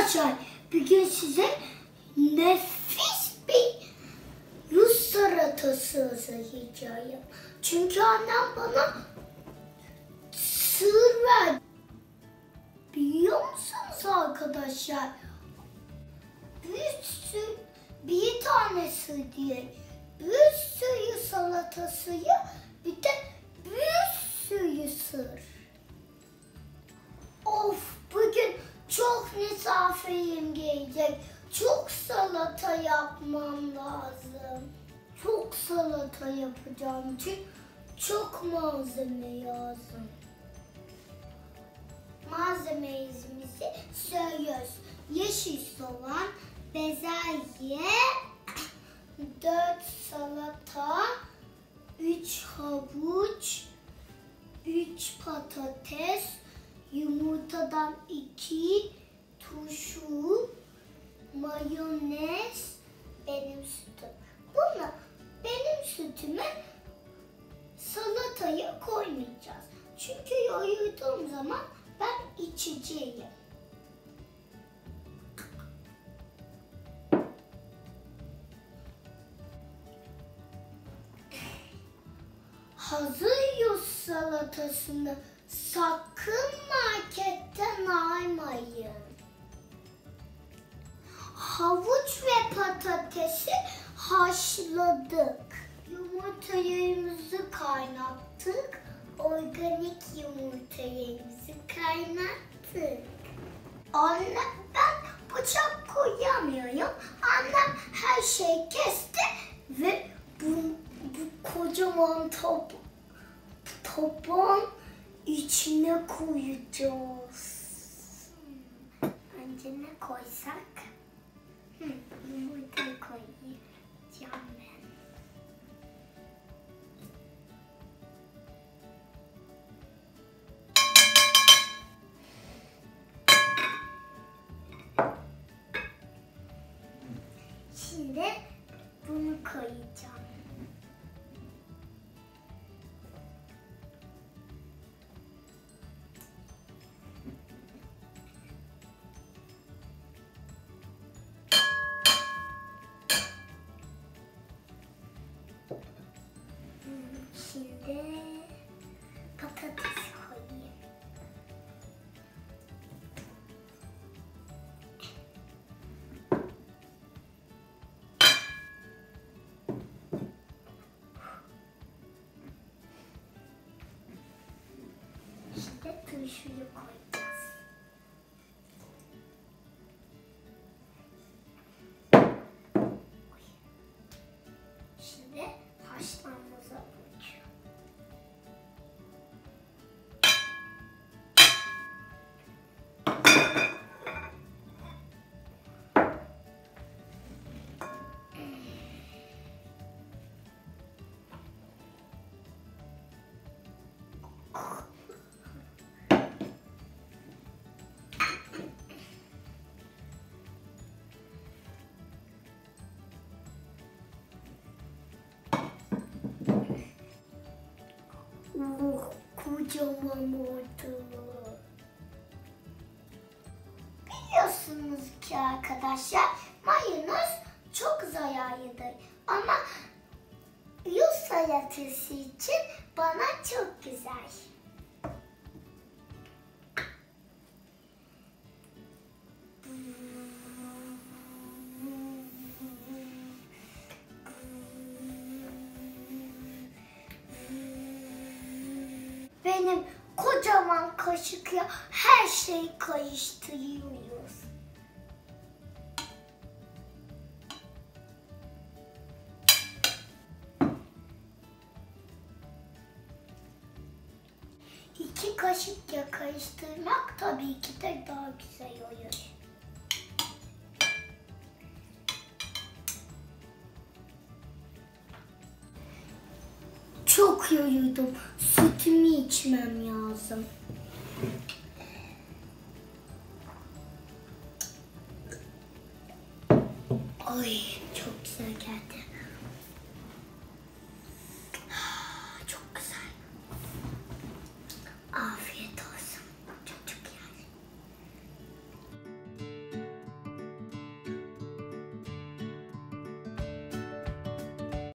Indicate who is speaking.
Speaker 1: Arkadaşlar bugün size nefis bir Rus salatası hazırlayacağım. Çünkü annem bana sır verdi. Biliyor musunuz arkadaşlar? Bir tanesi diye bir sürü salatası bir de bir sürü sır. Of, bugün çok misafirim gelecek. Çok salata yapmam lazım. Çok salata yapacağım için çok malzeme lazım. Malzememizi söylüyoruz. Yeşil soğan, bezelye, 4 salata, 3 havuç, 3 patates, yumurtadan 2, turşu, mayonez, benim sütüm. Benim sütüme salatayı koymayacağız. Çünkü yoğurduğum zaman ben içeceğim. Hazır salatasını sakın marketten almayın. Havuç ve patatesi haşladık. Yumurtalarımızı kaynattık. Organik yumurtalarımızı kaynattık. Anne, ben bıçak koyamıyorum. Annem her şeyi kesti ve bu kocaman tabağın içine koyacağız. Önce ne koysak? Yumurtayı koyacağım ben. Şimdi bunu koyacağım. Şimdi patates koyayım. Şimdi turşuyu koyacağız. Şimdi haşlanmamıza koyacağım. Kocaman oldu. Biliyorsunuz ki arkadaşlar mayonez çok zararlıdır. Ama Rus salatası için bana çok güzel. Benim kocaman kaşıkla her şeyi karıştırıyoruz. İki kaşıkla karıştırmak tabii ki de daha güzel oluyor. Çok yoruldum. Sütümü içmem lazım. Ay, çok güzel geldi.